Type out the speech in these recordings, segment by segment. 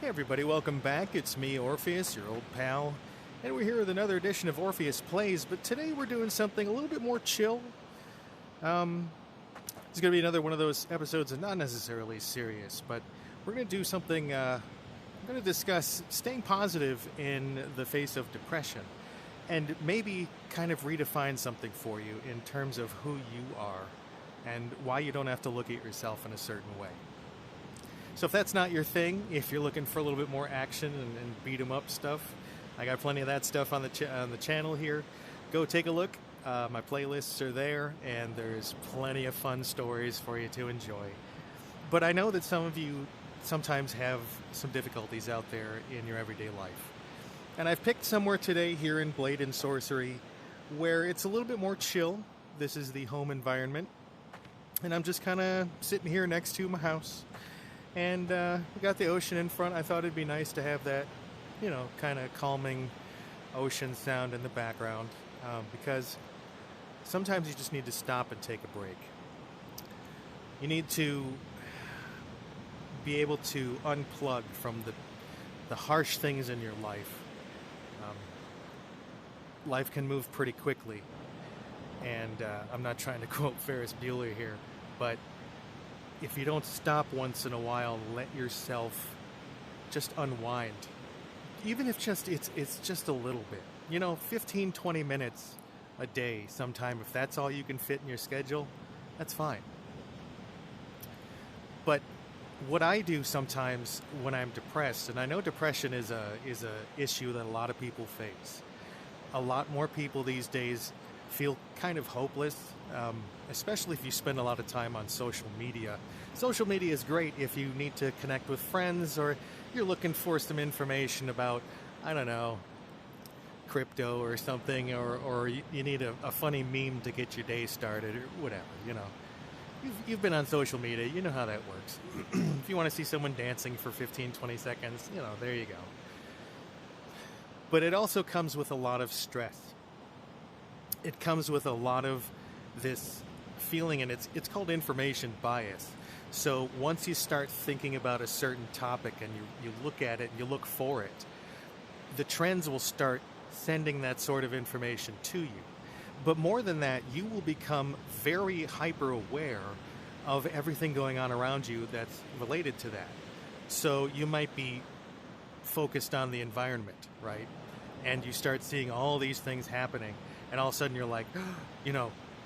Hey everybody, welcome back. It's me, Orpheus, your old pal, and we're here with another edition of Orpheus Plays, but today we're doing something a little bit more chill. It's going to be another one of those episodes that not necessarily serious, but we're going to do something, I'm going to discuss staying positive in the face of depression, and maybe kind of redefine something for you in terms of who you are, and why you don't have to look at yourself in a certain way. So if that's not your thing, if you're looking for a little bit more action and beat 'em up stuff, I got plenty of that stuff on the channel here. Go take a look. My playlists are there, and there's plenty of fun stories for you to enjoy. But I know that some of you sometimes have some difficulties out there in your everyday life. And I've picked somewhere today here in Blade and Sorcery where it's a little bit more chill. This is the home environment. And I'm just kind of sitting here next to my house. And we got the ocean in front. I thought it'd be nice to have that, kind of calming ocean sound in the background, because sometimes you just need to stop and take a break. You need to be able to unplug from the harsh things in your life. Life can move pretty quickly, and I'm not trying to quote Ferris Bueller here, but if you don't stop once in a while, let yourself just unwind. Even if it's just a little bit. 15, 20 minutes a day sometime. If that's all you can fit in your schedule, that's fine. But what I do sometimes when I'm depressed, and I know depression is a issue that a lot of people face. A lot more people these days feel kind of hopeless, especially if you spend a lot of time on social media. Social media is great if you need to connect with friends, or you're looking for some information about, I don't know, crypto or something, or you need a funny meme to get your day started, or whatever, You've been on social media, you know how that works. If you want to see someone dancing for 15, 20 seconds, there you go. But it also comes with a lot of stress. It comes with a lot of this feeling, and it's called information bias. So once you start thinking about a certain topic and you look at it and you look for it, the trends will start sending that sort of information to you. But more than that, you will become very hyper aware of everything going on around you that's related to that. So you might be focused on the environment, right? And you start seeing all these things happening. And all of a sudden you're like,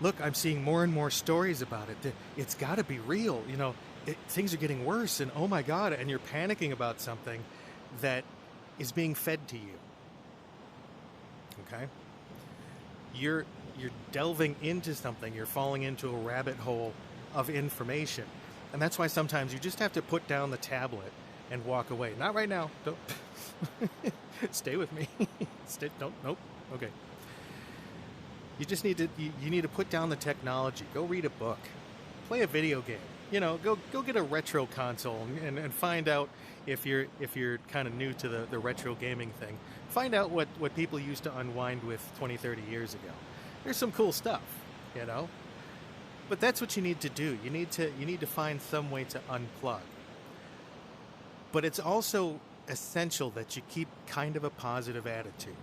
look, I'm seeing more and more stories about it. It's got to be real. Things are getting worse, and oh my God, and you're panicking about something that is being fed to you. Okay? You're delving into something. You're falling into a rabbit hole of information. And that's why sometimes you just have to put down the tablet and walk away. Not right now. Don't. Stay with me. Nope. Okay. You just need to put down the technology. Go read a book. Play a video game. Go get a retro console and find out if you're kind of new to the retro gaming thing. Find out what people used to unwind with 20, 30 years ago. There's some cool stuff, But that's what you need to do. You need to find some way to unplug. But it's also essential that you keep kind of a positive attitude.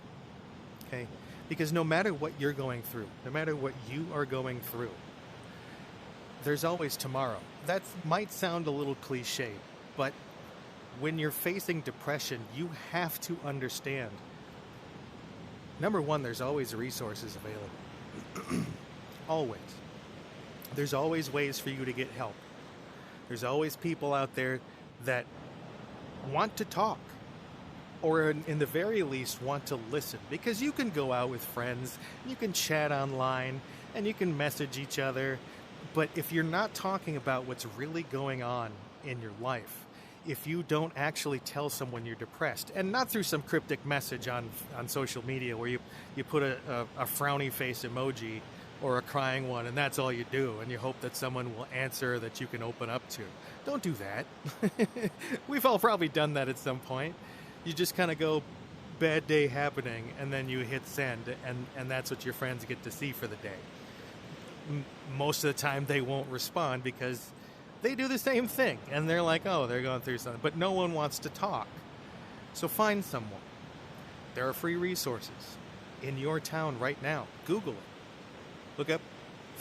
Okay? Because no matter what you're going through, no matter what you are going through, there's always tomorrow. That might sound a little cliche, but when you're facing depression, you have to understand. Number one, there's always resources available. Always. There's always ways for you to get help. There's always people out there that want to talk, or in the very least want to listen, because you can go out with friends, you can chat online, and you can message each other, but if you're not talking about what's really going on in your life, if you don't actually tell someone you're depressed, and not through some cryptic message on social media where you put a frowny face emoji or a crying one, and that's all you do, and you hope that someone will answer that you can open up to. Don't do that. We've all probably done that at some point. You just kind of go, bad day happening, and then you hit send, and that's what your friends get to see for the day. Most of the time they won't respond because they do the same thing. And they're like, oh, they're going through something. But no one wants to talk. So find someone. There are free resources in your town right now. Google it. Look up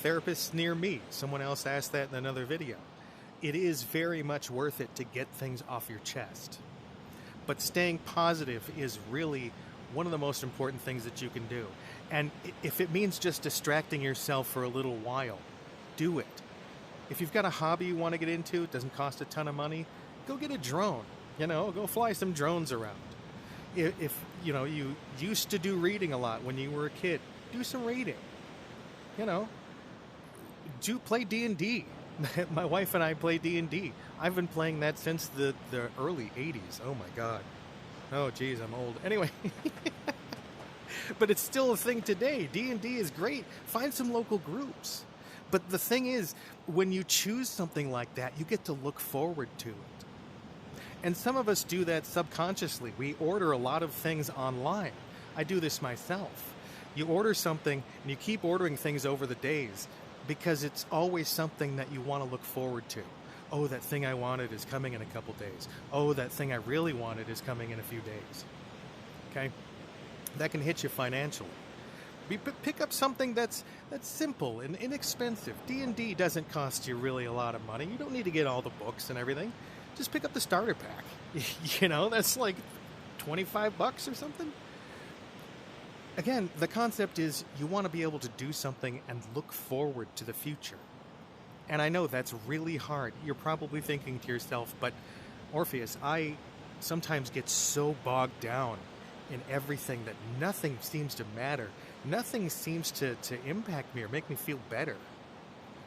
therapists near me. Someone else asked that in another video. It is very much worth it to get things off your chest. But staying positive is really one of the most important things that you can do. And if it means just distracting yourself for a little while, do it. If you've got a hobby you want to get into, it doesn't cost a ton of money, go get a drone. Go fly some drones around. If you used to do reading a lot when you were a kid, do some reading. Play D&D. My wife and I play D&D. I've been playing that since the early 80s. Oh my God. Oh geez, I'm old. Anyway. But it's still a thing today. D&D is great. Find some local groups. But the thing is, when you choose something like that, you get to look forward to it. And some of us do that subconsciously. We order a lot of things online. I do this myself. You order something and you keep ordering things over the days because it's always something that you want to look forward to. Oh, that thing I wanted is coming in a couple days. Oh, that thing I really wanted is coming in a few days. Okay? That can hit you financially. Pick up something that's simple and inexpensive. D&D doesn't cost you really a lot of money. You don't need to get all the books and everything. Just pick up the starter pack. That's like $25 or something. Again, the concept is you want to be able to do something and look forward to the future. And I know that's really hard. You're probably thinking to yourself, but Orpheus, I sometimes get so bogged down in everything that nothing seems to matter. Nothing seems to impact me or make me feel better.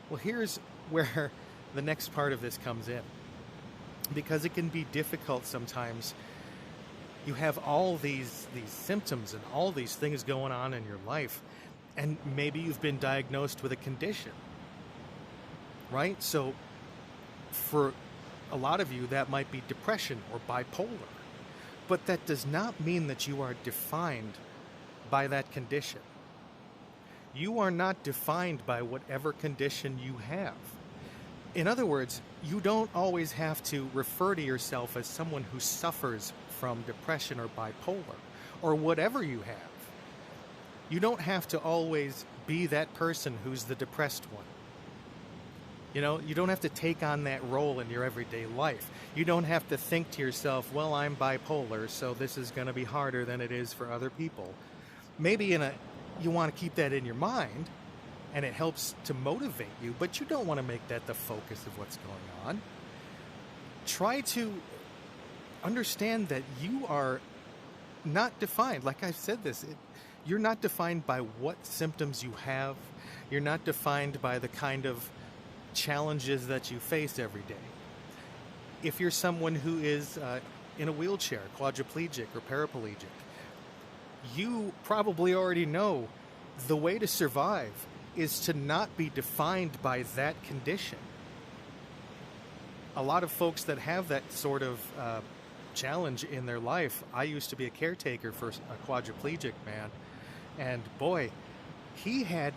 Well, here's where the next part of this comes in. Because it can be difficult sometimes. You have all these symptoms and all these things going on in your life, and maybe you've been diagnosed with a condition, right? So for a lot of you, that might be depression or bipolar, but that does not mean that you are defined by that condition. You are not defined by whatever condition you have. In other words, you don't always have to refer to yourself as someone who suffers from depression or bipolar or whatever you have. You don't have to always be that person who's the depressed one. You don't have to take on that role in your everyday life. You don't have to think to yourself, well, I'm bipolar, so this is going to be harder than it is for other people. Maybe you want to keep that in your mind, and it helps to motivate you, but you don't want to make that the focus of what's going on. Try to understand that you are not defined. Like I've said this, you're not defined by what symptoms you have. You're not defined by the kind of challenges that you face every day. If you're someone who is in a wheelchair, quadriplegic or paraplegic, you probably already know the way to survive is to not be defined by that condition. A lot of folks that have that sort of challenge in their life, I used to be a caretaker for a quadriplegic man, and boy, he had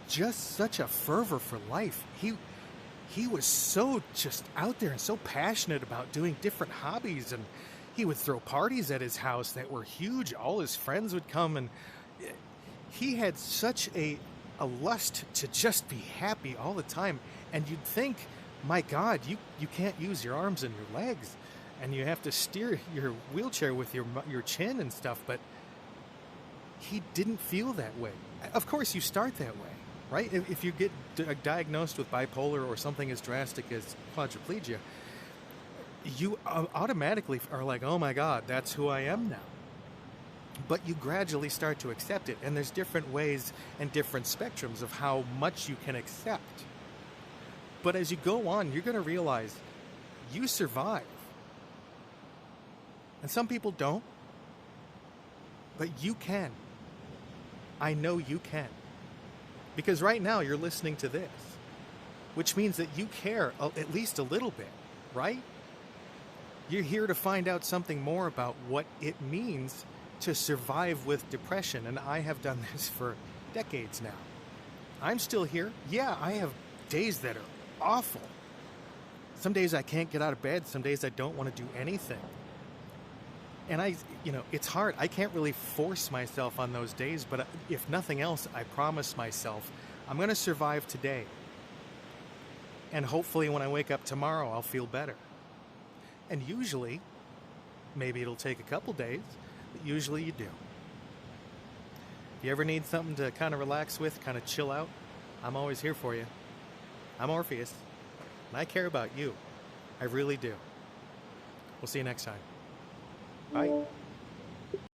just such a fervor for life. He was so just out there and so passionate about doing different hobbies, and he would throw parties at his house that were huge. All his friends would come, and he had such a lust to just be happy all the time. And you'd think, my God, you can't use your arms and your legs, and you have to steer your wheelchair with your chin and stuff, but he didn't feel that way. Of course, you start that way, right? If you get diagnosed with bipolar or something as drastic as quadriplegia, you automatically are like, oh my God, that's who I am now. But you gradually start to accept it, and there's different ways and different spectrums of how much you can accept. But as you go on, you're going to realize you survive. And some people don't, but you can. I know you can. Because right now you're listening to this, which means that you care at least a little bit, right? You're here to find out something more about what it means to survive with depression, and I have done this for decades now. I'm still here. Yeah, I have days that are awful, Some days I can't get out of bed. Some days I don't want to do anything. And it's hard. I can't really force myself on those days, but if nothing else, I promise myself I'm going to survive today. And hopefully when I wake up tomorrow, I'll feel better. And usually, maybe it'll take a couple days, but usually you do. If you ever need something to kind of relax with, kind of chill out, I'm always here for you. I'm Orpheus, and I care about you. I really do. We'll see you next time. Bye.